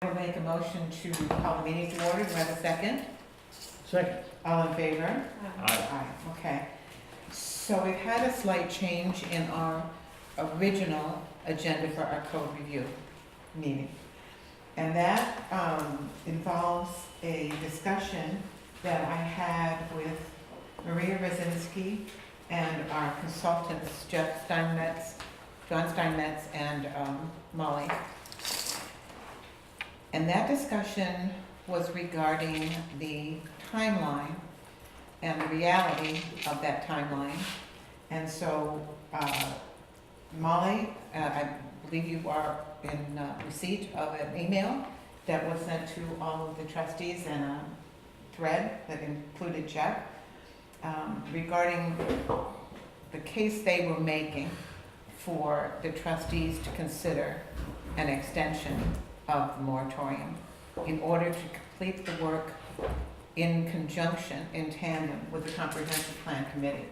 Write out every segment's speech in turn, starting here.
I will make a motion to call the meeting to order. Do I have a second? Second. All in favor? Aye. Aye, okay. So we've had a slight change in our original agenda for our code review meeting. And that involves a discussion that I had with Maria Rosinski and our consultants, John Steinmetz and Molly. And that discussion was regarding the timeline and the reality of that timeline. And so, Molly, I believe you are in receipt of an email that was sent to all of the trustees and a thread that included Jeff regarding the case they were making for the trustees to consider an extension of the moratorium in order to complete the work in conjunction, in tandem with the comprehensive plan committee.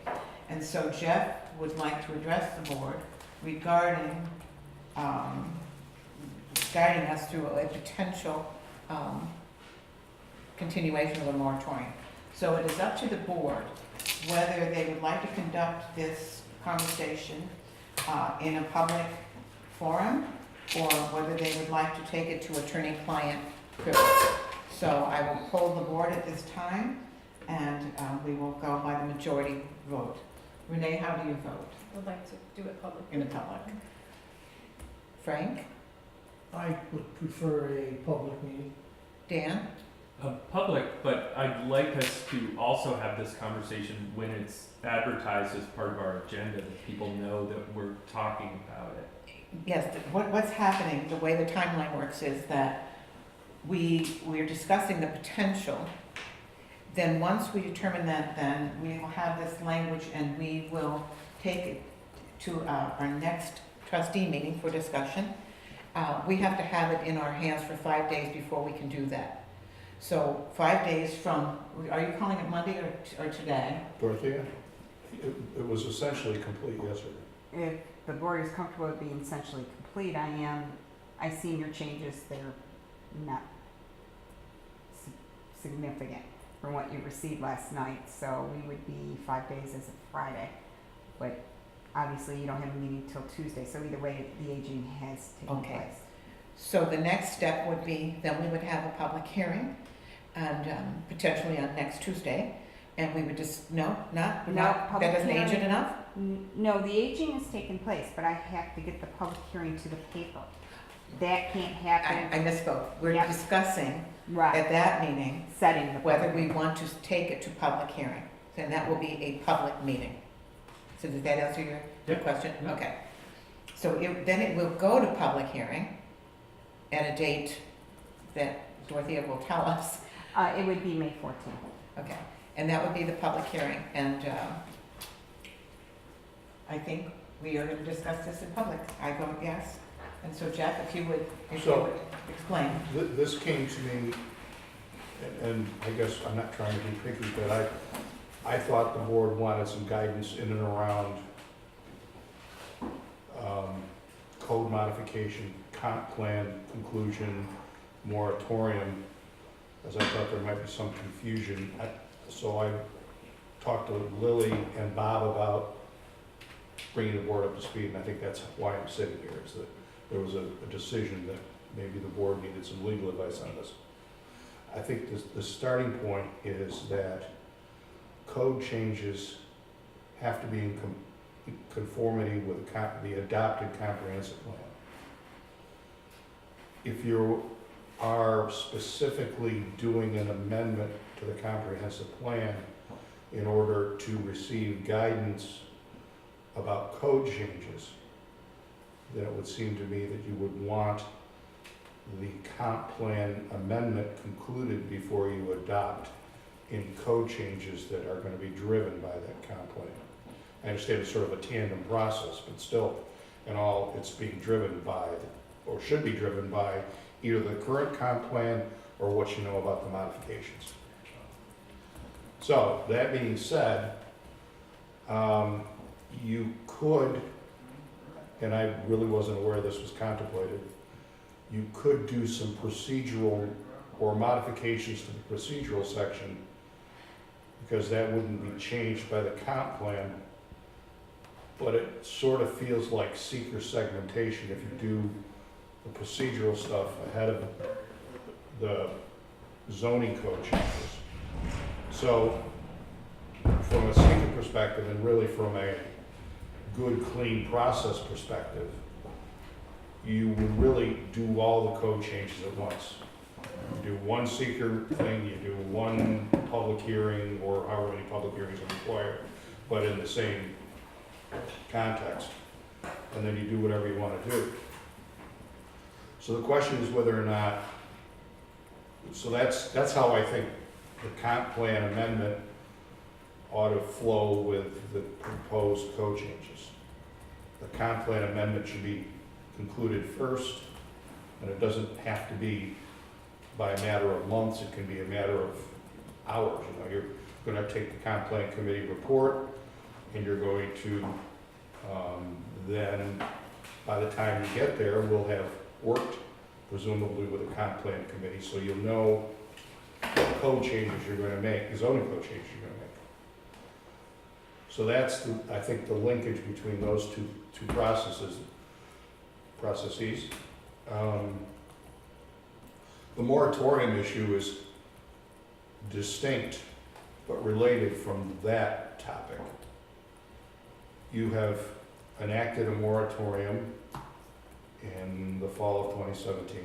And so Jeff would like to address the board regarding guiding us through a potential continuation of the moratorium. So it is up to the board whether they would like to conduct this conversation in a public forum, or whether they would like to take it to attorney-client privilege. So I will poll the board at this time, and we will go by the majority vote. Renee, how do you vote? I would like to do it publicly. In the public. Frank? I would prefer a public meeting. Dan? Public, but I'd like us to also have this conversation when it's advertised as part of our agenda, that people know that we're talking about it. Yes, what's happening, the way the timeline works is that we're discussing the potential. Then once we determine that, then we will have this language and we will take it to our next trustee meeting for discussion. We have to have it in our hands for 5 days before we can do that. So 5 days from, are you calling it Monday or today? Dorothea, it was essentially complete yesterday. If the board is comfortable with being essentially complete, I seen your changes, they're not significant from what you received last night, so we would be 5 days as of Friday. But obviously you don't have a meeting till Tuesday, so either way, the aging has taken Okay. place. So the next step would be, then we would have a public hearing, and potentially on next Tuesday, and we would just, that public doesn't age it hearing. enough? No, the aging has taken place, but I have to get the public hearing to the paper. That can't happen. I misspoke. We're Yep. discussing Right, at that meeting setting the whether public we want to take it to public hearing. Then that will be a public meeting. So does that answer your Yep. question? Yep. Okay. So then it will go to public hearing at a date that Dorothea will tell us. It would be May 14th. Okay, and that would be the public hearing, and I think we are going to discuss this in public. I vote yes. And so Jeff, if you would explain. This came to me, and I guess I'm not trying to be picky, but I thought the board wanted some guidance in and around code modification, comp plan conclusion, moratorium, as I thought there might be some confusion. So I talked to Lily and Bob about bringing the board up to speed, and I think that's why I'm sitting here, is that there was a decision that maybe the board needed some legal advice on this. I think the starting point is that code changes have to be in conformity with the adopted comprehensive plan. If you are specifically doing an amendment to the comprehensive plan in order to receive guidance about code changes, then it would seem to me that you would want the comp plan amendment concluded before you adopt any code changes that are going to be driven by that comp plan. I understand it's sort of a tandem process, but still, in all, it's being driven by, or should be driven by, either the current comp plan or what you know about the modifications. So, that being said, you could, and I really wasn't aware this was contemplated, you could do some procedural or modifications to the procedural section, because that wouldn't be changed by the comp plan. But it sort of feels like seeker segmentation if you do the procedural stuff ahead of the zoning code changes. So from a seeker perspective, and really from a good, clean process perspective, you would really do all the code changes at once. You do one seeker thing, you do one public hearing, or however many public hearings are required, but in the same context, and then you do whatever you want to do. So the question is whether or not, so that's how I think the comp plan amendment ought to flow with the proposed code changes. The comp plan amendment should be concluded first, and it doesn't have to be by a matter of months, it can be a matter of hours. You know, you're going to take the comp plan committee report, and you're going to then, by the time you get there, we'll have worked presumably with the comp plan committee, so you'll know what code changes you're going to make, the zoning code changes you're going to make. So that's, I think, the linkage between those two processes. The moratorium issue is distinct but related from that topic. You have enacted a moratorium in the fall of 2017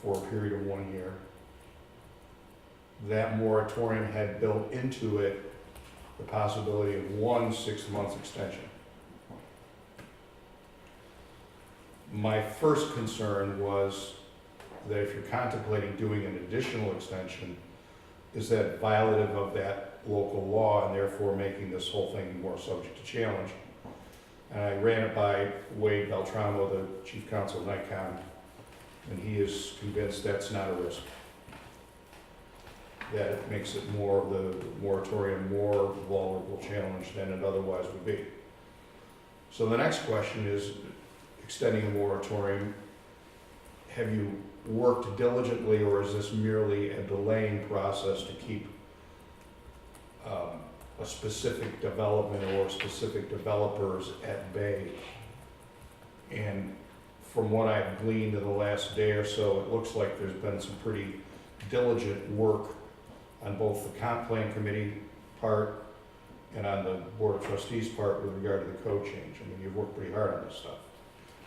for a period of 1 year. That moratorium had built into it the possibility of 1 6-month extension. My first concern was that if you're contemplating doing an additional extension, is that violative of that local law and therefore making this whole thing more subject to challenge? And I ran it by Wade Beltramo, the chief counsel of NICOM, and he is convinced that's not a risk. That it makes it more, the moratorium more vulnerable challenge than it otherwise would be. So the next question is, extending a moratorium, have you worked diligently, or is this merely a delaying process to keep a specific development or specific developers at bay? And from what I've gleaned in the last day or so, it looks like there's been some pretty diligent work on both the comp plan committee part and on the board of trustees part with regard to the code change. I mean, you've worked pretty hard on this stuff.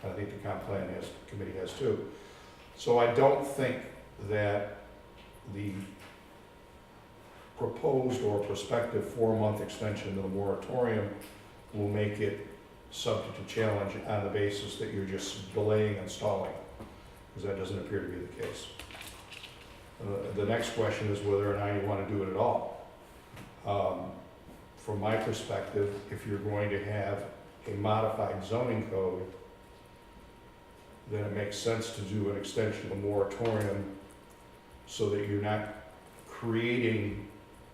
I think the comp plan committee has too. So I don't think that the proposed or prospective 4-month extension to the moratorium will make it subject to challenge on the basis that you're just delaying and stalling, because that doesn't appear to be the case. The next question is whether or not you want to do it at all. From my perspective, if you're going to have a modified zoning code, then it makes sense to do an extension of the moratorium so that you're not creating,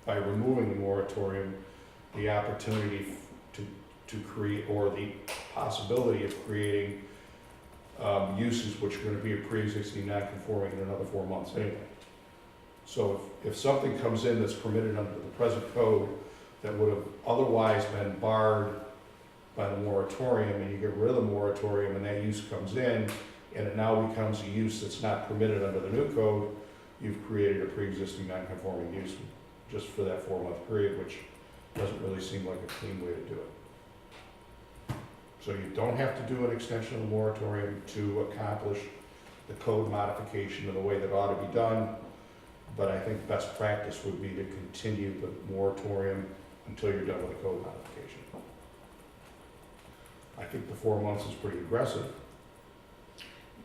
by removing the moratorium, the opportunity to create, or the possibility of creating uses which are going to be a pre-existing non-conforming in another 4 months anyway. So if something comes in that's permitted under the present code that would have otherwise been barred by the moratorium, and you get rid of the moratorium and that use comes in, and it now becomes a use that's not permitted under the new code, you've created a pre-existing non-conforming use just for that 4-month period, which doesn't really seem like a clean way to do it. So you don't have to do an extension of the moratorium to accomplish the code modification in the way that ought to be done, but I think best practice would be to continue the moratorium until you're done with the code modification. I think the 4 months is pretty aggressive,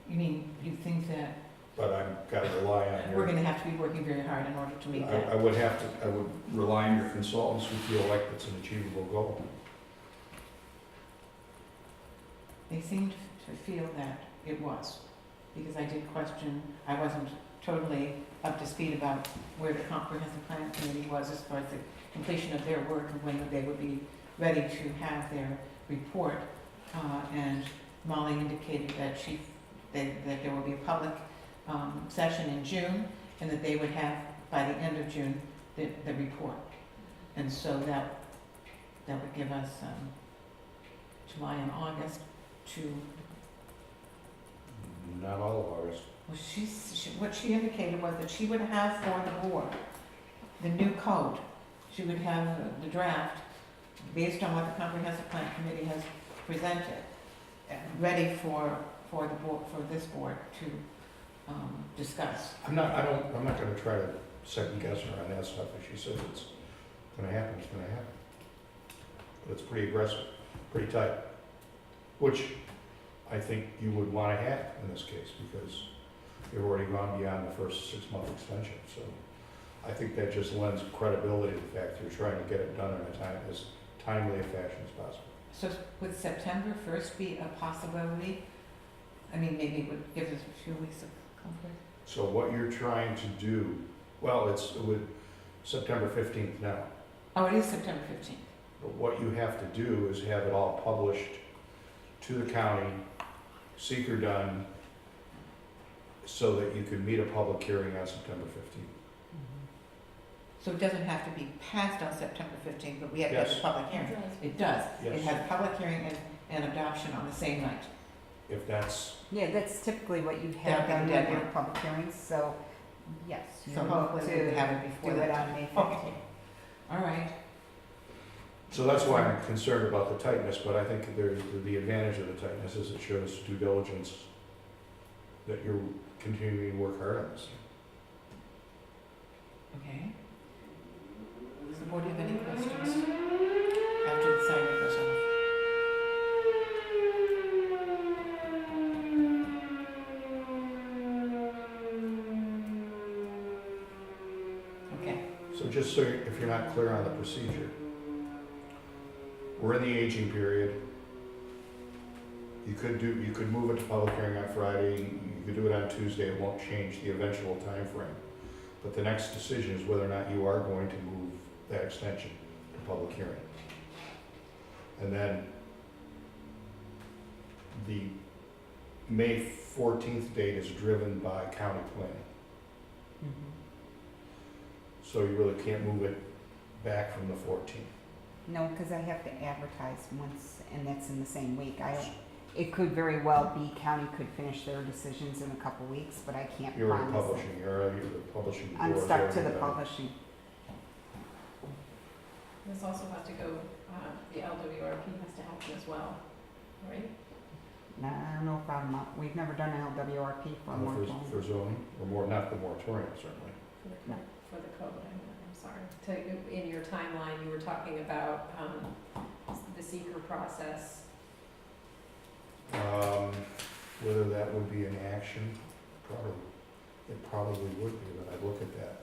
You mean, you think that but I've got to rely on we're your, gonna have to be working very hard in order to meet that? I would rely on your consultants who feel like it's an achievable goal. They seemed to feel that it was, because I did question, I wasn't totally up to speed about where the comprehensive plan committee was as far as the completion of their work and when they would be ready to have their report. And Molly indicated that she that there will be a public session in June, and that they would have, by the end of June, the report. And so that would give us July and August to, Not all of ours. well, what she indicated was that she would have for the board the new code. She would have the draft, based on what the comprehensive plan committee has presented, ready for the board, for this board to discuss. I'm not gonna try to second guess her on that stuff. If she says it's gonna happen, it's gonna happen. But it's pretty aggressive, pretty tight, which I think you would wanna have in this case, because you've already gone beyond the first 6-month extension, so I think that just lends credibility to the fact that you're trying to get it done in as timely a fashion as possible. So would September 1st be a possibility? I mean, maybe it would give us a few weeks of comfort. So what you're trying to do, well, it would, September 15th now, Oh, it is September 15th. but what you have to do is have it all published to the county, seeker done, so that you can meet a public hearing on September 15th. So it doesn't have to be passed on September 15th, but we have to have Yes. a public hearing. It does. It Yes. has public hearing and adoption on the same night. If that's, Yeah, that's typically what you That have would be done the with deadline. your public hearings, so yes, you So need hopefully we to have it before do it that. on May Okay. 15th. All right. so that's why I'm concerned about the tightness, but I think there's, the advantage of the tightness is it shows due diligence that you're continuing to work hard on this. Okay. Does the board have any questions after the siren goes off? Okay. So just so, if you're not clear on the procedure, we're in the aging period. You could move it to public hearing on Friday, you could do it on Tuesday, it won't change the eventual time frame. But the next decision is whether or not you are going to move that extension to public hearing. And then the May 14th date is driven by county planning. So you really can't move it back from the 14th. No, because I have to advertise once, and that's in the same week. It could very well be county could finish their decisions in a couple weeks, but I can't You're already promise it. publishing, you're already, the publishing board. I'm stuck to the publishing. This also has to go, the LWRP has to happen as well, right? No, no problem. We've never done an LWRP for a moratorium. For zoning, or more, not the moratorium certainly. For the code, I'm sorry. In your timeline, you were talking about, the seeker process. Whether that would be an action, it probably would be, but I'd look at that.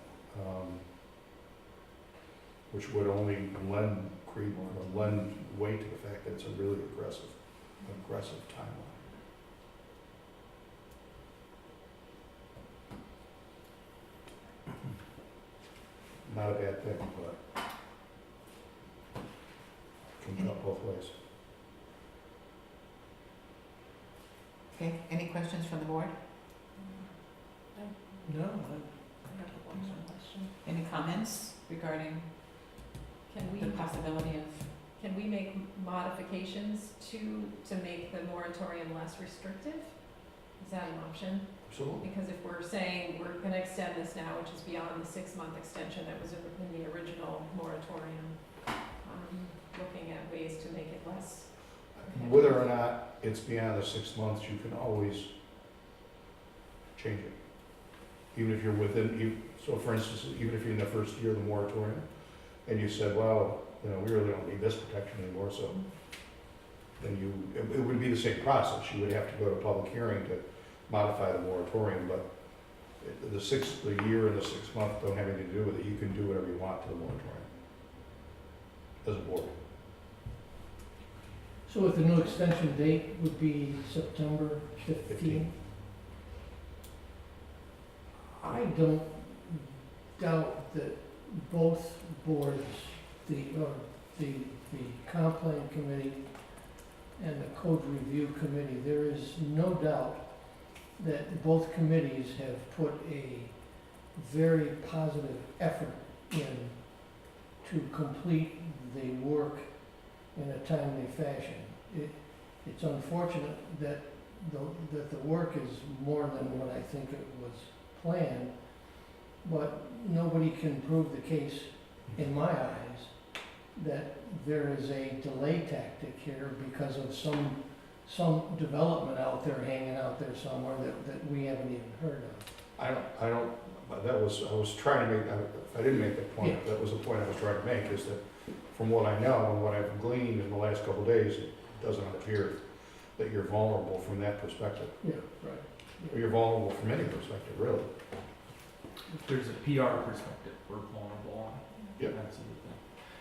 Which would only lend weight to the fact that it's a really aggressive timeline. Not a bad thing, but can cut both ways. Okay, any questions from the board? No, I have one more question. Any comments regarding the possibility of? Can we make modifications to make the moratorium less restrictive? Is that an option? Absolutely. Because if we're saying we're gonna extend this now, which is beyond the 6-month extension that was in the original moratorium, looking at ways to make it less. Whether or not it's beyond the 6 months, you can always change it. Even if you're within, so for instance, even if you're in the first year of the moratorium, and you said, well, we really don't need this protection anymore, so then it would be the same process. You would have to go to public hearing to modify the moratorium, but the year and the 6 month don't have anything to do with it. You can do whatever you want to the moratorium as a board. so with the new extension date would be September 15th. I don't doubt that both boards, the comp plan committee and the code review committee, there is no doubt that both committees have put a very positive effort in to complete the work in a timely fashion. It's unfortunate that the work is more than what I think it was planned, but nobody can prove the case, in my eyes, that there is a delay tactic here because of some development out there, hanging out there somewhere that we haven't even heard of. I don't, but I was trying to make, if I didn't make that point, that was the point I was trying to make, is that from what I know and what I've gleaned in the last couple of days, it doesn't appear that you're vulnerable from that perspective. Yeah, right. Or you're vulnerable from any perspective, really. If there's a PR perspective, we're vulnerable on. Yep. Absolutely.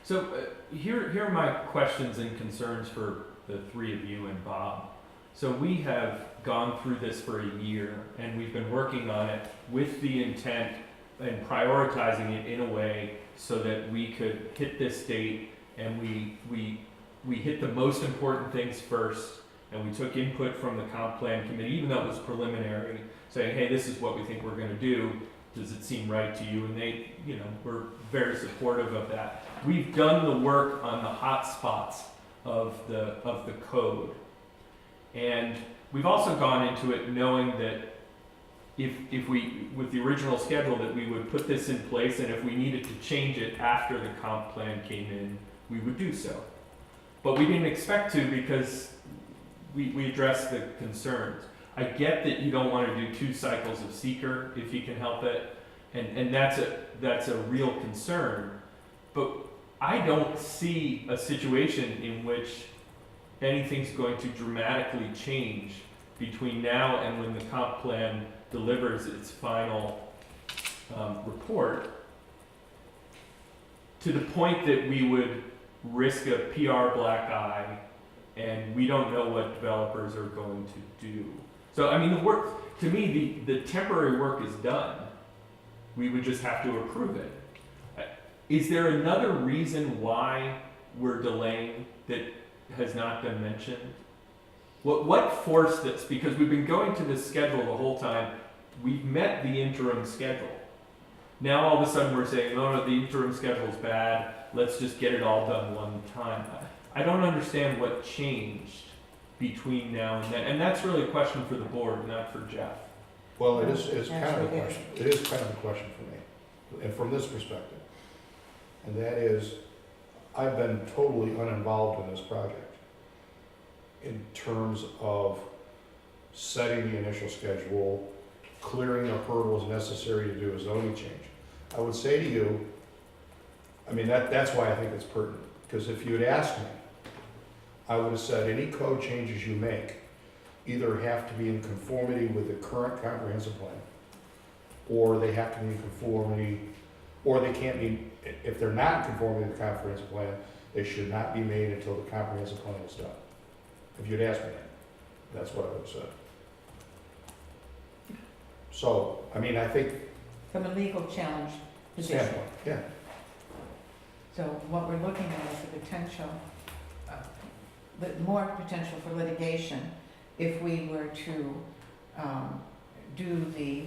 So here are my questions and concerns for the three of you and Bob. So we have gone through this for a year, and we've been working on it with the intent and prioritizing it in a way so that we could hit this date, and we hit the most important things first, and we took input from the comp plan committee, even though it was preliminary, saying, hey, this is what we think we're gonna do. Does it seem right to you? And they, were very supportive of that. We've done the work on the hot spots of the code. And we've also gone into it knowing that if we, with the original schedule, that we would put this in place, and if we needed to change it after the comp plan came in, we would do so. But we didn't expect to, because we addressed the concerns. I get that you don't want to do 2 cycles of seeker if you can help it, and that's a real concern. But I don't see a situation in which anything's going to dramatically change between now and when the comp plan delivers its final report, to the point that we would risk a PR black eye, and we don't know what developers are going to do. So, I mean, the work, to me, the temporary work is done. We would just have to approve it. Is there another reason why we're delaying that has not been mentioned? What forced this? Because we've been going to this schedule the whole time. We've met the interim schedule. Now all of a sudden we're saying, oh no, the interim schedule's bad. Let's just get it all done one time. I don't understand what changed between now and then. And that's really a question for the board, not for Jeff. Well, it's kind of a Actually, it is. question. It is kind of a question for me, and from this perspective. And that is, I've been totally uninvolved in this project in terms of setting the initial schedule, clearing the hurdles necessary to do a zoning change. I would say to you, I mean, that's why I think it's pertinent, because if you had asked me, I would have said any code changes you make either have to be in conformity with the current comprehensive plan, or they have to be in conformity, or they can't be, if they're not in conformity with the comprehensive plan, they should not be made until the comprehensive plan is done. If you'd asked me that, that's what I would have said. So, I mean, I think, From a legal challenge position. standpoint, yeah. So what we're looking at is the potential, more potential for litigation if we were to do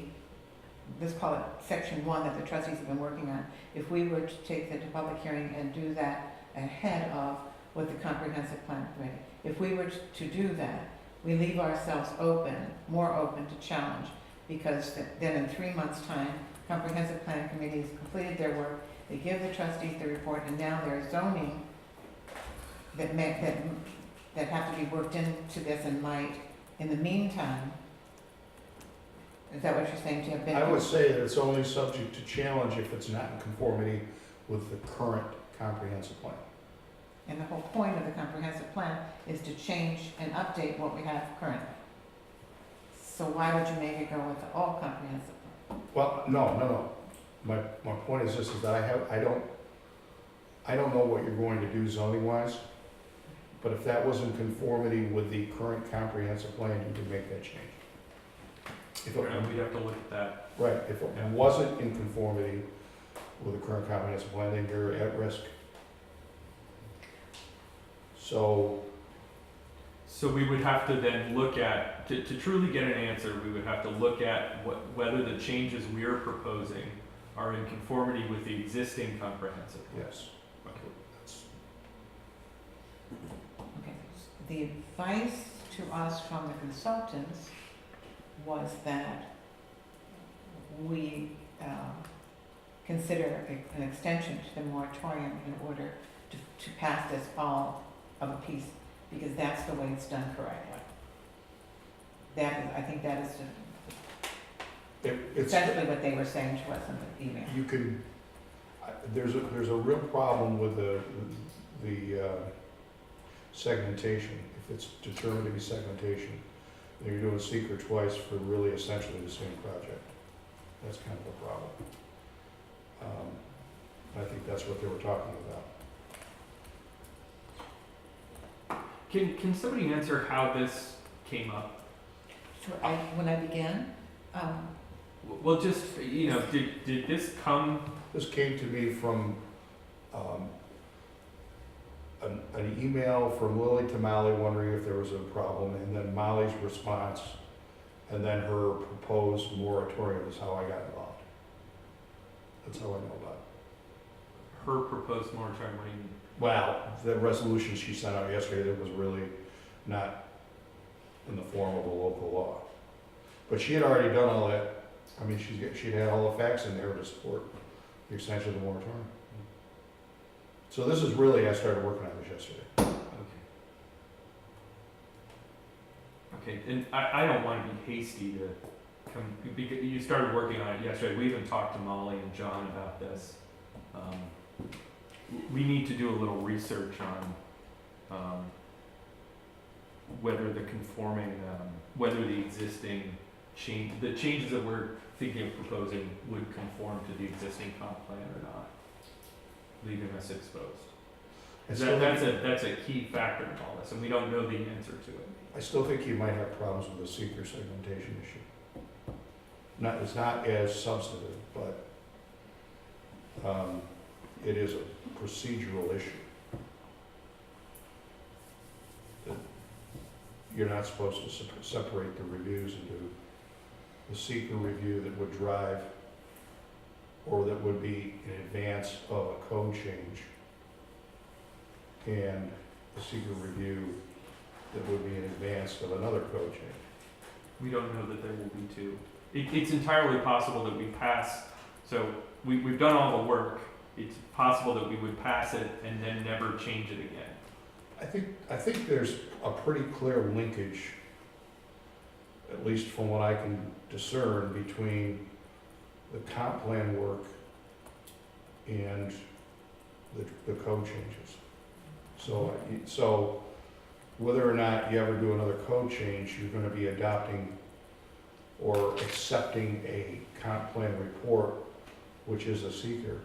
let's call it section 1 that the trustees have been working on. If we were to take the public hearing and do that ahead of what the comprehensive plan ready. If we were to do that, we leave ourselves more open to challenge, because then in 3 months' time, comprehensive plan committee has completed their work, they give the trustees the report, and now there's zoning that have to be worked into this and might, in the meantime, is that what you're saying, to have been? I would say that it's only subject to challenge if it's not in conformity with the current comprehensive plan. And the whole point of the comprehensive plan is to change and update what we have currently. So why would you make it go with the all comprehensive plan? Well, no. My point is this, is that I don't know what you're going to do zoning wise, but if that was in conformity with the current comprehensive plan, you could make that change. If it, We'd have to look at that. right, if it wasn't in conformity with the current comprehensive plan, then you're at risk. So, So we would have to then look at, to truly get an answer, we would have to look at whether the changes we are proposing are in conformity with the existing comprehensive plan. Yes. Okay. Okay, the advice to us from the consultants was that we consider an extension to the moratorium in order to pass this all of a piece, because that's the way it's done correctly. That is, I think that is It's, essentially what they were saying to us in the email. you can, there's a real problem with the segmentation. If it's determined to be segmentation, then you're doing seeker twice for really essentially the same project. That's kind of a problem. I think that's what they were talking about. Can somebody answer how this came up? So when I began, Well, just, you know, did this come, This came to me from an email from Lily to Molly wondering if there was a problem, and then Molly's response, and then her proposed moratorium is how I got involved. That's how I know about it. her proposed moratorium, what do you mean? Well, the resolution she sent out yesterday that was really not in the form of a local law. But she had already done all that. I mean, she'd had all the facts in there to support the extension of the moratorium. So this is really, I started working on this yesterday. Okay. Okay, and I don't want to be hasty to come, because you started working on it yesterday. We even talked to Molly and John about this. We need to do a little research on whether the conforming, whether the existing the changes that we're thinking of proposing would conform to the existing comp plan or not, leaving us exposed. And That's a key factor in all this, and we don't know the answer to it. I still think you might have problems with the seeker segmentation issue. It's not as substantive, but it is a procedural issue. That you're not supposed to separate the reviews into the seeker review that would drive, or that would be in advance of a code change, and the seeker review that would be in advance of another code change. We don't know that there will be two. It's entirely possible that we pass, so we've done all the work. It's possible that we would pass it and then never change it again. I think there's a pretty clear linkage, at least from what I can discern, between the comp plan work and the code changes. So whether or not you ever do another code change, you're gonna be adopting or accepting a comp plan report, which is a seeker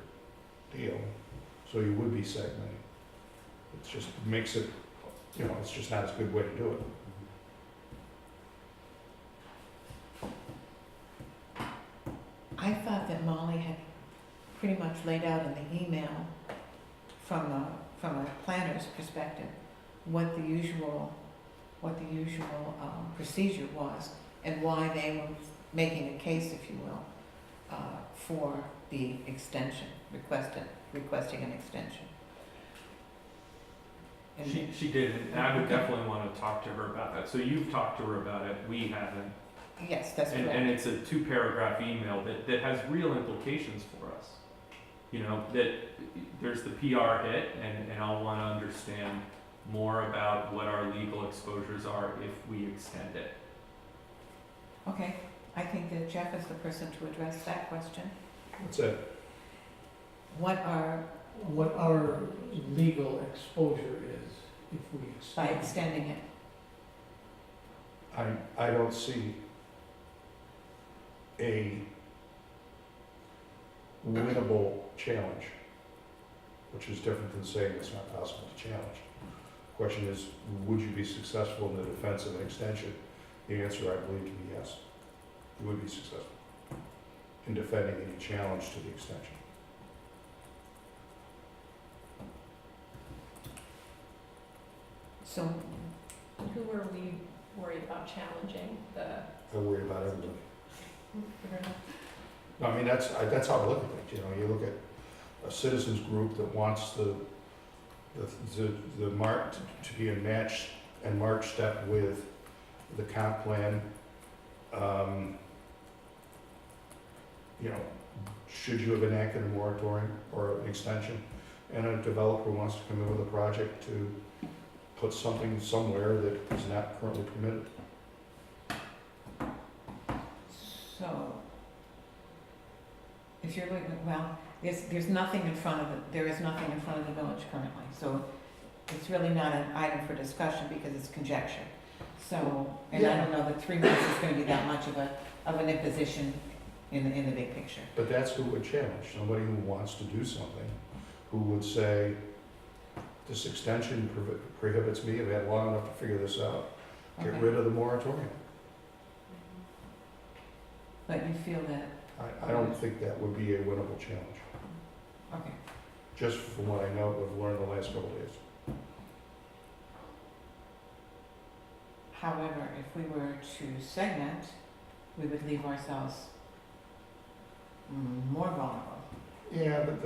deal, so you would be segmenting. It just makes it, it's just not as good way to do it. I thought that Molly had pretty much laid out in the email from a planner's perspective what the usual procedure was and why they were making a case, if you will, for the extension, requesting an extension. And She did, and I would definitely want to talk to her about that. So you've talked to her about it, we haven't. yes, that's And correct. it's a 2-paragraph email that has real implications for us. That there's the PR hit, and I'll want to understand more about what our legal exposures are if we extend it. Okay, I think that Jeff is the person to address that question. That's it. What are, What our legal exposure is if we by extend. extending it, I don't see a winnable challenge, which is different than saying it's not possible to challenge. The question is, would you be successful in the defense of an extension? The answer, I believe, to be yes. You would be successful in defending any challenge to the extension. so Who are we worried about challenging the, I worry about everybody. we're gonna- No, I mean, that's how I look at things, you know, you look at a citizens group that wants the mark to be in match and march step with the comp plan. You know, should you have enacted a moratorium or an extension, and a developer wants to come in with a project to put something somewhere that is not currently permitted? So, if you're looking, well, there's nothing in front of it, there is nothing in front of the village currently, so it's really not an item for discussion because it's conjecture. So, and I don't know that 3 months is gonna be that much of an imposition in the big picture. But that's who would challenge, somebody who wants to do something, who would say, this extension prohibits me, I've had long enough to figure this out, get Okay. rid of the moratorium. But you feel that, I don't think that would be a winnable challenge, okay, just from what I know, I've learned the last couple of days. however, if we were to segment, we would leave ourselves more vulnerable. Yeah, but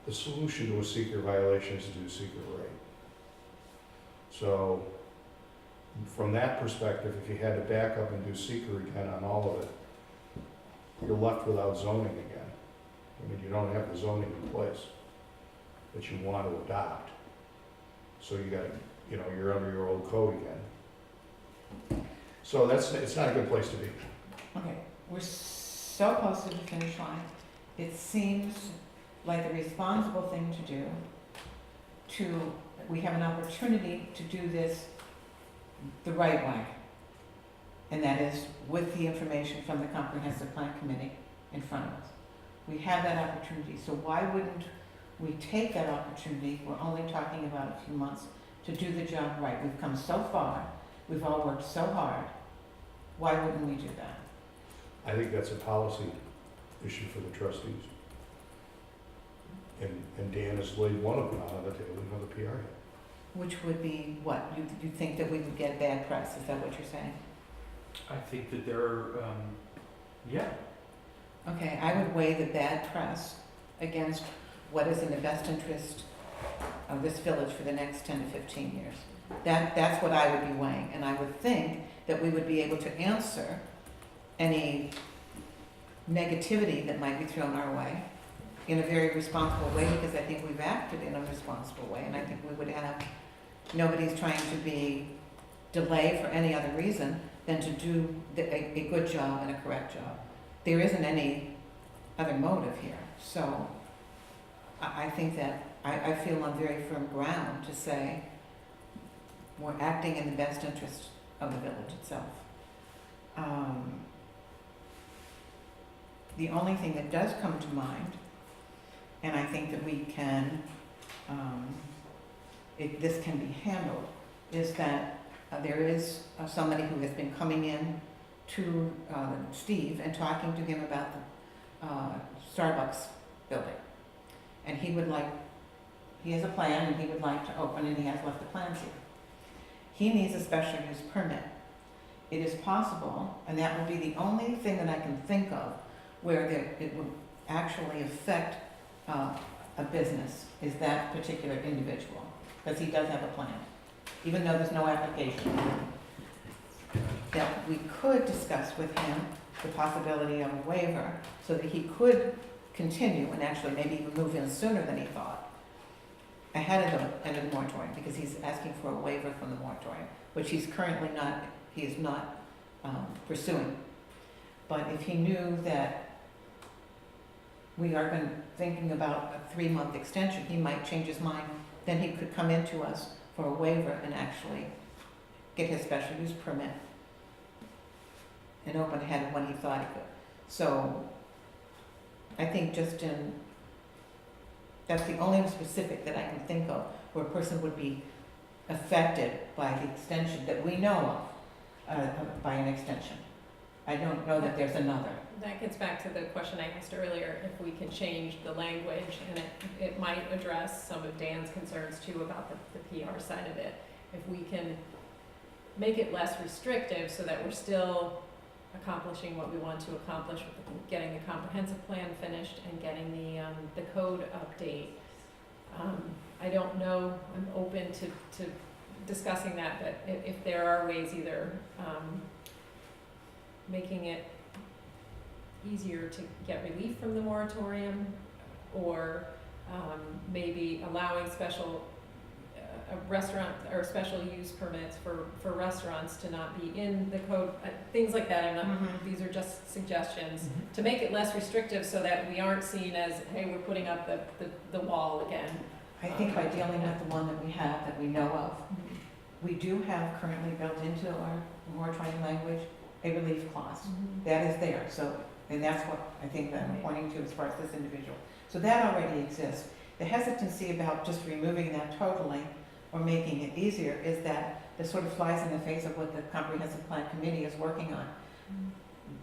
the solution to a seeker violation is to do seeker right. So, from that perspective, if you had to back up and do seeker again on all of it, you're left without zoning again. I mean, you don't have the zoning in place that you want to adopt. So you gotta, you know, you're under your old code again. So it's not a good place to be. Okay, we're so close to the finish line. It seems like the responsible thing to do, we have an opportunity to do this the right way. And that is with the information from the Comprehensive Plan Committee in front of us. We have that opportunity, so why wouldn't we take that opportunity? We're only talking about a few months to do the job right. We've come so far, we've all worked so hard. Why wouldn't we do that? I think that's a policy issue for the trustees. And Dan has laid one of them out on the table, you know, the PR. Which would be what? You think that we would get bad press, is that what you're saying? I think that there are, yeah, Okay, I would weigh the bad press against what is in the best interest of this village for the next 10 to 15 years. That's what I would be weighing, and I would think that we would be able to answer any negativity that might be thrown our way in a very responsible way, because I think we've acted in a responsible way, and I think we would have, nobody's trying to be delayed for any other reason than to do a good job and a correct job. There isn't any other motive here, so I think that, I feel on very firm ground to say we're acting in the best interest of the village itself. The only thing that does come to mind, and I think that we can, this can be handled, is that there is somebody who has been coming in to Steve and talking to him about the Starbucks building. And he would like, he has a plan and he would like to open, and he has left the plans here. He needs a special use permit. It is possible, and that would be the only thing that I can think of where it would actually affect a business, is that particular individual, because he does have a plan, even though there's no application. That we could discuss with him the possibility of a waiver so that he could continue and actually maybe even move in sooner than he thought, ahead of the end of the moratorium, because he's asking for a waiver from the moratorium, which he's currently not, he is not pursuing. But if he knew that we are thinking about a 3-month extension, he might change his mind, then he could come into us for a waiver and actually get his special use permit and open ahead of when he thought he could. So I think that's the only specific that I can think of where a person would be affected by the extension that we know of, by an extension. I don't know that there's another. That gets back to the question I asked earlier, if we can change the language, and it might address some of Dan's concerns too about the PR side of it. If we can make it less restrictive so that we're still accomplishing what we want to accomplish with getting the comprehensive plan finished and getting the code update. I don't know, I'm open to discussing that, but if there are ways either, making it easier to get relief from the moratorium, or, maybe allowing special, restaurant or special use permits for restaurants to not be in the code, things like that. I'm not, these are just suggestions to make it less restrictive so that we aren't seen as, hey, we're putting up the wall again. I think by dealing with the one that we have, that we know of, we do have currently built into our moratorium language a relief clause. That is there, so, and that's what I think that I'm pointing to as far as this individual. So that already exists. The hesitancy about just removing that totally or making it easier is that this sort of flies in the face of what the comprehensive plan committee is working on.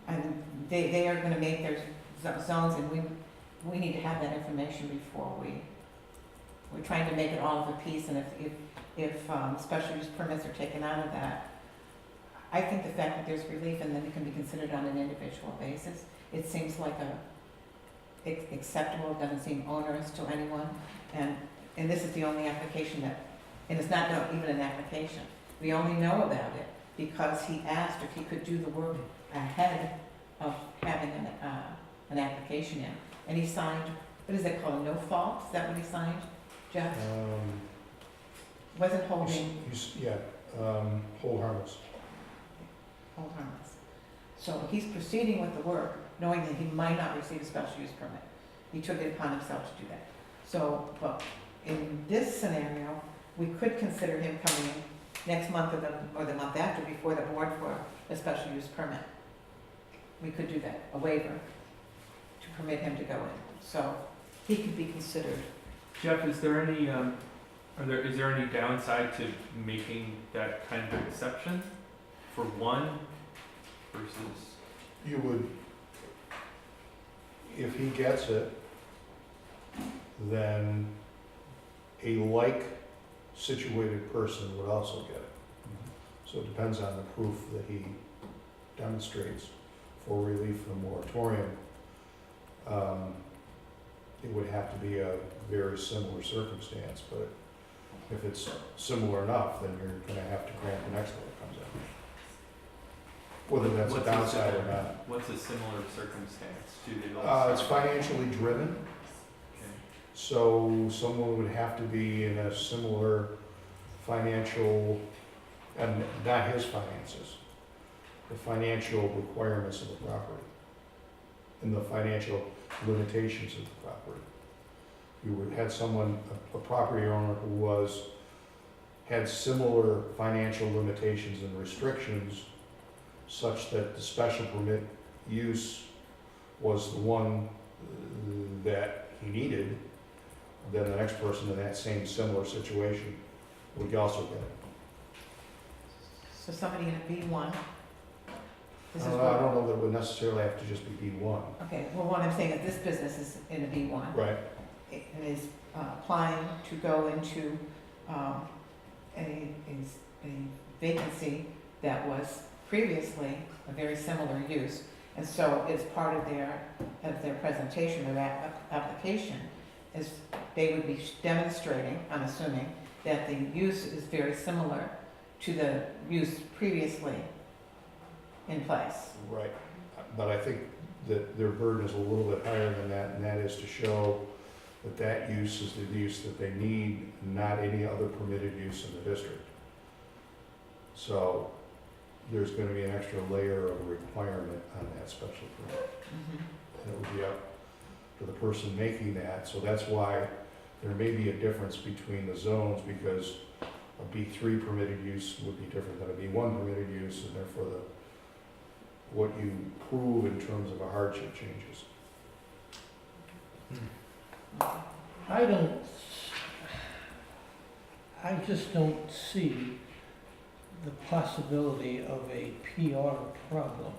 And they are gonna make their zones, and we need to have that information before we're trying to make it all of a piece, and if special use permits are taken out of that, I think the fact that there's relief and then it can be considered on an individual basis, it seems like acceptable, it doesn't seem onerous to anyone, and this is the only application that, and it's not even an application. We only know about it because he asked if he could do the work ahead of having an application in, and he signed, what is it called, no fault, is that what he signed, Jeff? Wasn't holding. Hold harmless. Hold harmless. So he's proceeding with the work, knowing that he might not receive a special use permit. He took it upon himself to do that. So, but in this scenario, we could consider him coming next month or the month after before the board for a special use permit. We could do that, a waiver to permit him to go in. So he could be considered. Jeff, is there any, is there any downside to making that kind of exception for one versus? You would, if he gets it, then a like situated person would also get it. So it depends on the proof that he demonstrates for relief from the moratorium. It would have to be a very similar circumstance, but if it's similar enough, then you're gonna have to grant the next one that comes in. Whether that's a downside or not. What's a similar circumstance? Do they both? It's financially driven, Okay. so someone would have to be in a similar financial, and not his finances, the financial requirements of the property, and the financial limitations of the property. You would have someone, a property owner who had similar financial limitations and restrictions such that the special permit use was the one that he needed, then the next person in that same similar situation would also get it. So somebody in a B1. This is I what, don't know that it would necessarily have to just be B1. okay, well, what I'm saying is this business is in a B1. Right. And is applying to go into a vacancy that was previously a very similar use. And so as part of their presentation or that application, is they would be demonstrating, I'm assuming, that the use is very similar to the use previously in place. Right. But I think that their burden is a little bit higher than that, and that is to show that that use is the use that they need, not any other permitted use in the district. So there's gonna be an extra layer of requirement on that special permit. And it would be up to the person making that, so that's why there may be a difference between the zones, because a B3 permitted use would be different than a B1 permitted use, and therefore what you prove in terms of a hardship changes. I just don't see the possibility of a PR problem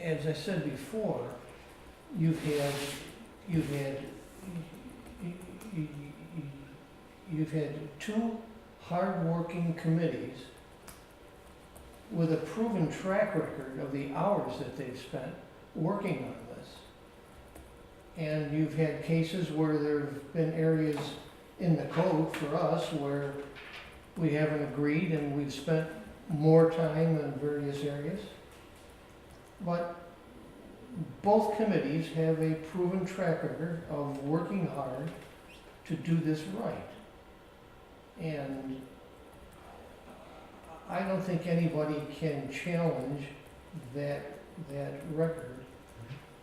as I said before, you've had two hard-working committees with a proven track record of the hours that they've spent working on this. And you've had cases where there've been areas in the code for us where we haven't agreed and we've spent more time in various areas. But both committees have a proven track record of working hard to do this right. And I don't think anybody can challenge that record.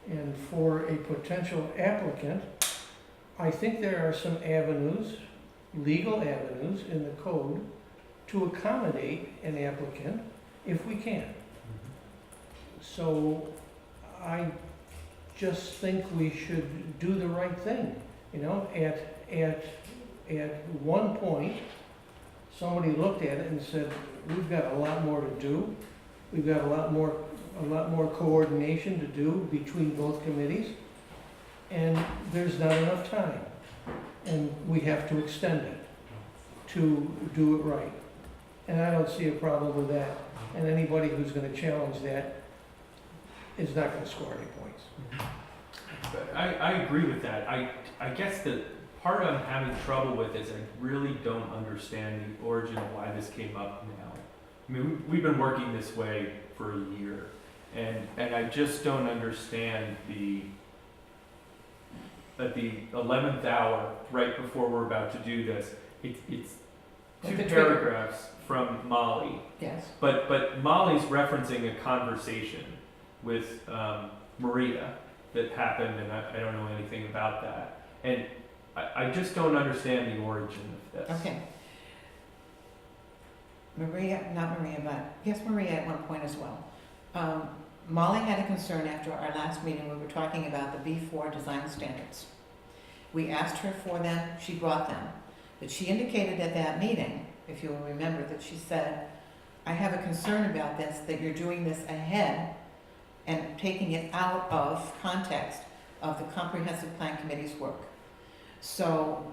And for a potential applicant, I think there are some avenues, legal avenues in the code to accommodate an applicant if we can. So I just think we should do the right thing. You know, at one point, somebody looked at it and said, we've got a lot more to do. We've got a lot more coordination to do between both committees. And there's not enough time. And we have to extend it to do it right. And I don't see a problem with that. And anybody who's gonna challenge that is not gonna score any points. But I agree with that. I guess the part I'm having trouble with is I really don't understand the origin of why this came up now. I mean, we've been working this way for a year, and I just don't understand at the 11th hour, right before we're about to do this, it's two The trigger. paragraphs from Molly, Yes. but Molly's referencing a conversation with Maria that happened, and I don't know anything about that. And I just don't understand the origin of this. Okay. Not Maria, but yes, Maria at one point as well. Molly had a concern after our last meeting. We were talking about the B4 design standards. We asked her for them, she brought them. But she indicated at that meeting, if you'll remember, that she said, I have a concern about this, that you're doing this ahead and taking it out of context of the Comprehensive Plan Committee's work. So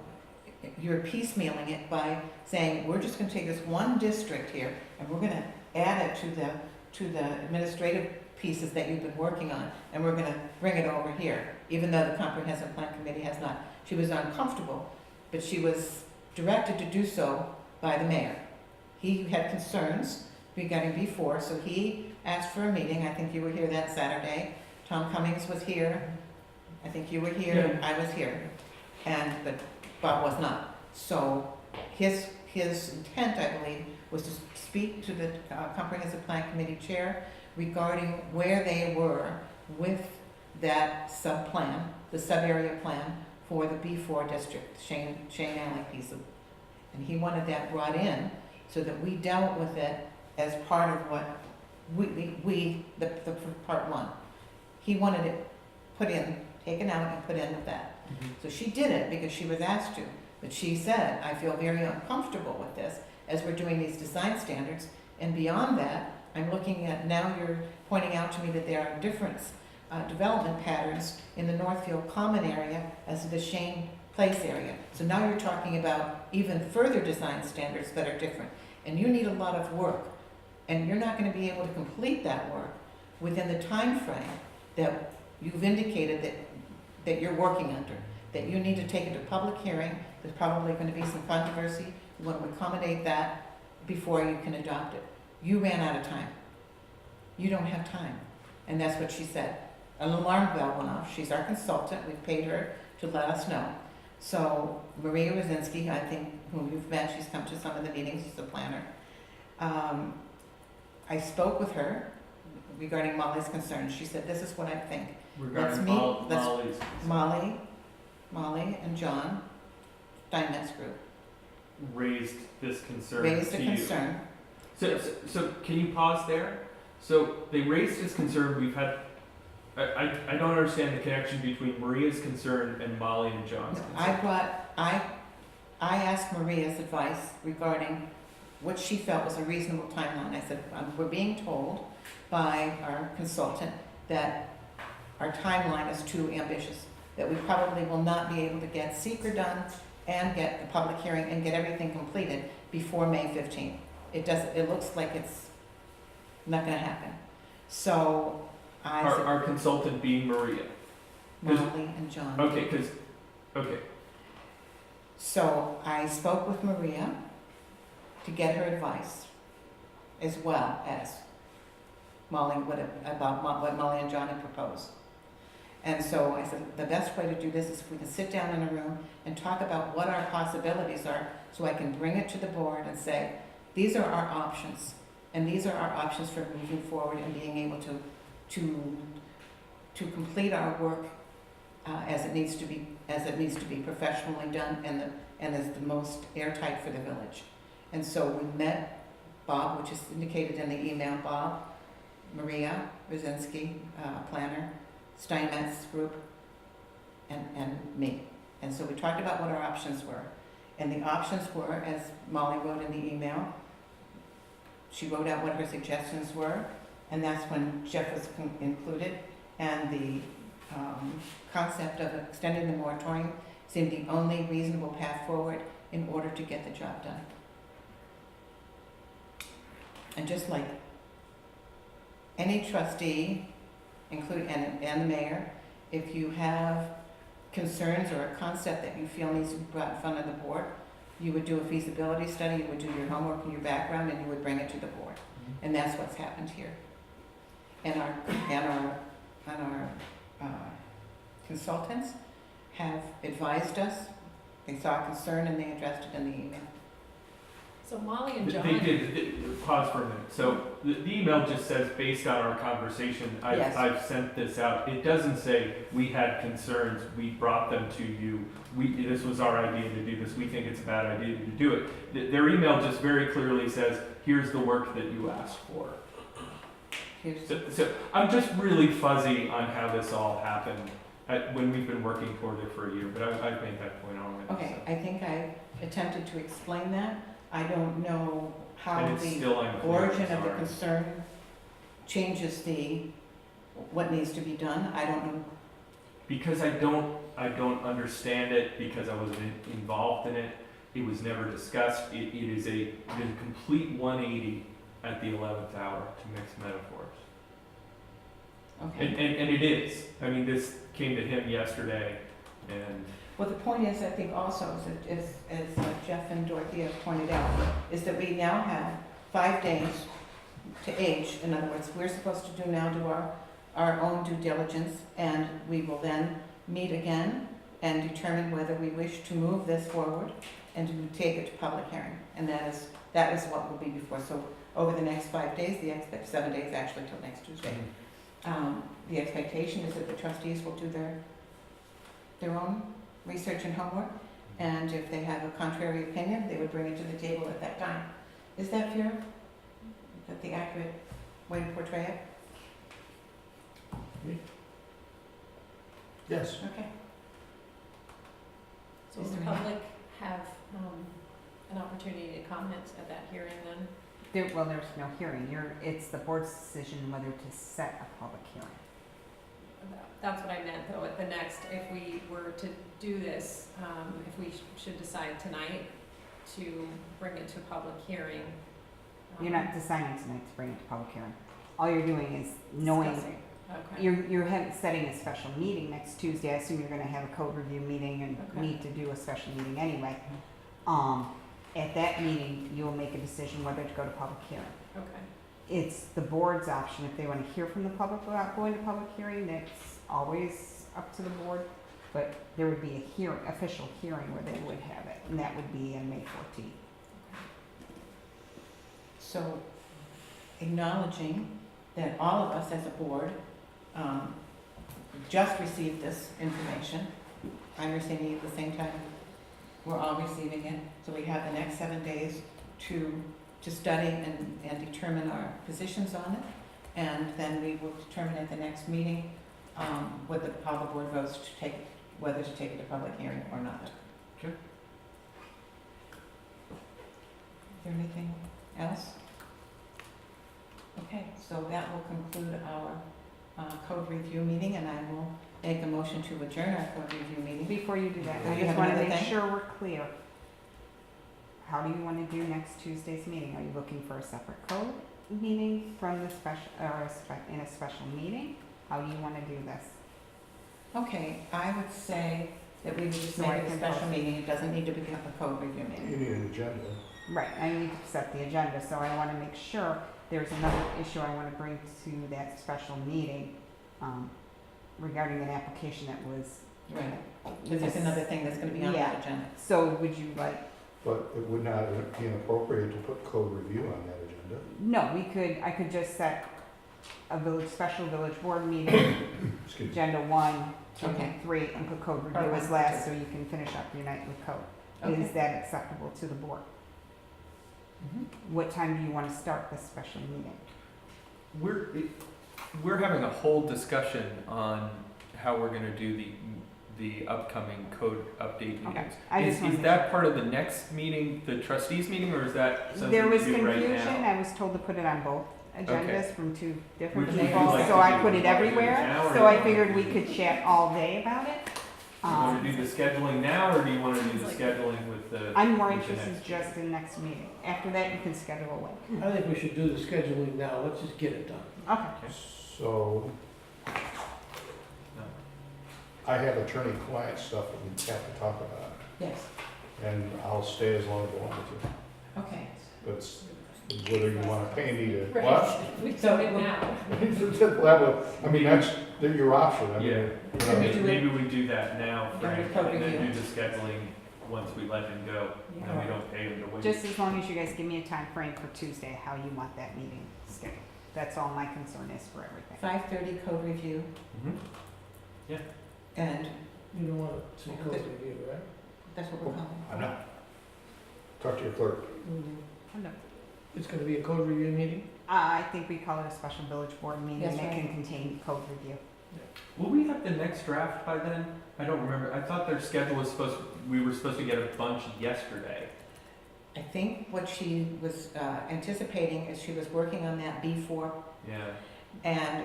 you're piecemealing it by saying, we're just gonna take this one district here and we're gonna add it to the administrative pieces that you've been working on, and we're gonna bring it over here, even though the Comprehensive Plan Committee has not. She was uncomfortable, but she was directed to do so by the mayor. He had concerns regarding B4, so he asked for a meeting. I think you were here that Saturday. Tom Cummings was here. I think you were here, and I was here. But Bob was not. So his intent, I believe, was to speak to the Comprehensive Plan Committee chair regarding where they were with that sub-plan, the sub-area plan for the B4 district, Shane Alley piece of. And he wanted that brought in so that we dealt with it as part of what the part one. He wanted it put in, taken out and put in with that. So she did it because she was asked to, but she said, I feel very uncomfortable with this as we're doing these design standards. And beyond that, I'm looking at, now you're pointing out to me that there are different development patterns in the Northfield Common area as to the Shane Place area. So now you're talking about even further design standards that are different. And you need a lot of work. And you're not gonna be able to complete that work within the time frame that you've indicated that you're working under. That you need to take it to public hearing. There's probably gonna be some controversy. You want to accommodate that before you can adopt it. You ran out of time. You don't have time. And that's what she said. An alarm bell went off. She's our consultant. We've paid her to let us know. So Maria Rosinski, I think, whom you've met, she's come to some of the meetings, she's a planner. I spoke with her regarding Molly's concerns. She said, this is what I think. Regarding Let's meet- Molly's Molly and John, Steinmetz Group, raised this concern raised a to you. concern. So can you pause there? So they raised this concern. We've had. I don't understand the connection between Maria's concern and Molly and John's concern. I asked Maria's advice regarding what she felt was a reasonable timeline. I said, we're being told by our consultant that our timeline is too ambitious, that we probably will not be able to get seeker done and get the public hearing and get everything completed before May 15th. It looks like it's not gonna happen. So I said, Our consultant being Maria. Molly and John. Okay, okay, So I spoke with Maria to get her advice, as well as Molly, about what Molly and John had proposed. And so I said, the best way to do this is if we can sit down in a room and talk about what our possibilities are, so I can bring it to the board and say, these are our options, and these are our options for moving forward and being able to complete our work as it needs to be professionally done and as the most airtight for the village. And so we met Bob, which is indicated in the email, Bob, Maria Rosinski, planner, Steinmetz Group, and me. And so we talked about what our options were. And the options were, as Molly wrote in the email, she wrote out what her suggestions were, and that's when Jeff was included, and the concept of extending the moratorium seemed the only reasonable path forward in order to get the job done. And just like any trustee, and the mayor, if you have concerns or a concept that you feel needs to be brought in front of the board, you would do a feasibility study, you would do your homework and your background, and you would bring it to the board. And that's what's happened here. And our consultants have advised us, they saw a concern and they addressed it in the email. So Molly and They John. did, pause for a minute. So the email just says, based on our conversation, Yes. I've sent this out. It doesn't say, we had concerns, we brought them to you, this was our idea to do this, we think it's a bad idea to do it. Their email just very clearly says, here's the work that you asked for. So I'm just really fuzzy on how this all happened when we've been working toward it for a year, but I've made that point already. Okay, I think I attempted to explain that. I don't know how And it's the still unclear, origin of the sorry. concern changes what needs to be done. I don't know. Because I don't understand it, because I wasn't involved in it. It was never discussed. It is a complete 180 at the 11th hour to mix metaphors. Okay. And it is. I mean, this came to him yesterday, and Well, the point is, I think also, as Jeff and Dorothy have pointed out, is that we now have 5 days to age. In other words, we're supposed to do our own due diligence, and we will then meet again and determine whether we wish to move this forward and to take it to public hearing. And that is what will be before. So over the next 5 days, 7 days actually till next Tuesday. The expectation is that the trustees will do their own research and homework, and if they have a contrary opinion, they would bring it to the table at that time. Is that fair? Is that the accurate way to portray it? Yes. Okay. So Is will the there any- public have an opportunity to comment at that hearing then? There's no hearing. It's the board's decision whether to set a public hearing. That's what I meant though, at the next, if we were to do this, if we should decide tonight to bring it to public hearing. You're not deciding tonight to bring it to public hearing. All you're doing is knowing, Discussing. Okay. you're setting a special meeting next Tuesday. I assume you're gonna have a code review meeting and Okay. need to do a special meeting anyway. At that meeting, you'll make a decision whether to go to public hearing. Okay. It's the board's option. If they want to hear from the public without going to public hearing, that's always up to the board. But there would be a official hearing where they would have it, and that would be on May 14th. So acknowledging that all of us as a board just received this information. I'm receiving it at the same time. We're all receiving it. So we have the next 7 days to study and determine our positions on it. And then we will determine at the next meeting how the board votes whether to take it to public hearing or not. Okay. Is there anything else? Okay, so that will conclude our code review meeting, and I will make a motion to adjourn our code review meeting. Before you do that, Oh, I you just have wanna another make thing? sure we're clear. How do you wanna do next Tuesday's meeting? Are you looking for a separate code meeting from the special, or in a special meeting? How do you wanna do this? Okay, I would say that we would just So make I it a can special post- meeting, it doesn't need to become a code review You meeting. need an agenda. Right, I need to set the agenda, so I wanna make sure there's another issue I wanna bring to that special meeting, regarding an application that was. Right, because there's another thing that's gonna be on Yeah. that agenda. So would you like, But it would not be inappropriate to put code review on that agenda. no, I could just set a special village board meeting, Excuse me. agenda 1, 2, Okay. 3, and put code Or review as 1, last, 2. so you can finish up your night with code. Okay. Is that acceptable to the board? Mhm. What time do you wanna start this special meeting? We're having a whole discussion on how we're gonna do the upcoming code update Okay, meetings. I just Is wanted to. that part of the next meeting, the trustees meeting, or is that something There to was do right confusion, now? I was told to put it on both agendas from two different Would you people, like so to I do put it it now, everywhere, or so I do you figured we want could chat all day about it. Do you wanna do the scheduling now, or do you wanna do the Like- scheduling with the? I'm more with the interested next just in next meeting, after that you can schedule away. I think we should do the scheduling now, let's just get it done. Okay, So No. I have attorney-client stuff that we have to talk about, Yes, and I'll stay as long as you want me to. okay. But it's whether you want to pay me to, Right. what? We So do it we'll- now. I mean, that's your option, I mean. Yeah, you know. Can we do it- maybe we do that now, Then we Frank, code and then review. do the scheduling once we let him go, and then we don't pay him to wait. just as long as you guys give me a time frame for Tuesday, how you want that meeting scheduled. That's all my concern is for everything. 5:30 code review, Mhm. and You don't want to say code review, right? that's what we're calling it. I'm not. Talk to your clerk. Oh, no. It's gonna be a code review meeting? I think we call it a special village board meeting That's that right. can contain code review. Will we have the next draft by then? I don't remember. I thought their schedule was we were supposed to get a bunch yesterday. I think what she was anticipating is she was working on that before, Yeah. and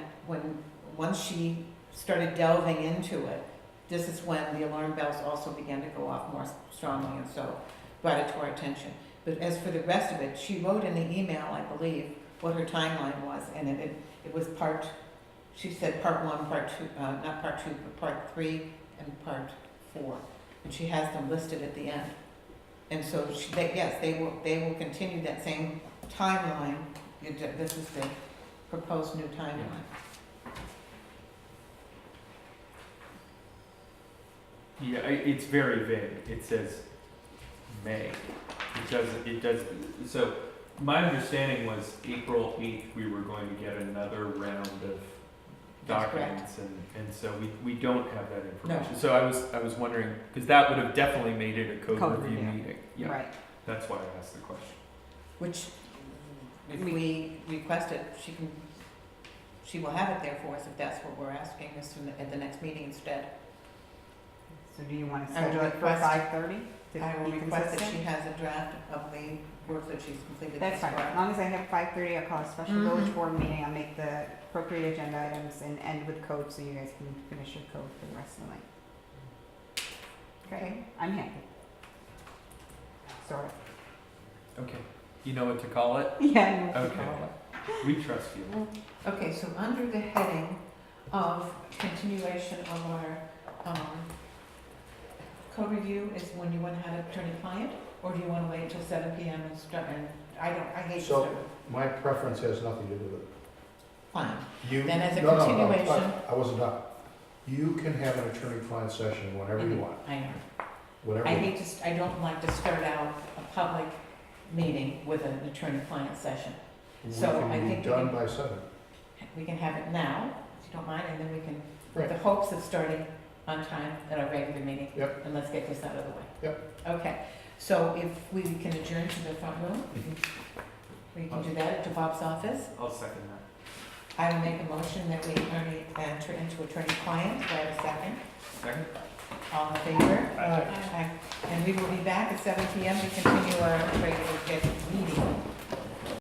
once she started delving into it, this is when the alarm bells also began to go off more strongly, and so brought it to our attention. But as for the rest of it, she wrote in the email, I believe, what her timeline was, and it was she said part 1, part 2, not part 2, but part 3 and part 4, and she has them listed at the end. And so, yes, they will continue that same timeline. This is the proposed new timeline. Yeah, it's very vague. It says May. It does, so my understanding was April 8th, we were going to get another round of That's correct. documents, and so we don't have that information. No. So I was wondering, because that would have definitely made it a code Code review review. meeting. Yeah, Right. that's why I asked the question. Which, if we request it, she will have it there for us if that's what we're asking us at the next meeting instead. So do you want to I will schedule it for request- 5:30? I will request that she has a draft of the work that she's completed. That's thus fine, far. as long as I have 5:30, I'll call a special Mhm. village board meeting, I'll make the appropriate agenda items and end with code so you guys can finish your code for the rest of the night. Okay. I'm happy. Sort of. Okay. You know what to call it? Yeah, I know what to Okay. call it. We trust you. Okay, so under the heading of continuation of our code review is when you want to have attorney-client, or do you want to wait until 7 PM and start, and I hate to So- start, My preference has nothing to do with it. fine. You, Then as a no, continuation- I wasn't done. You can have an attorney-client session whenever you want, I know. whatever. I hate to, I don't like to start out a public meeting with an attorney-client session. so I We can think be we done can- by 7. We can have it now, if you don't mind, and then we can, with Right. the hopes of starting on time at our regular meeting. Yep. And let's get this out of the way. Yep. Okay, so if we can adjourn to the front room, we can do that to Bob's office. I'll second that. I will make a motion that we enter into attorney-client. Do I have a second? Second? All in favor? Aye. Aye. And we will be back at 7 PM to continue our regular scheduled meeting.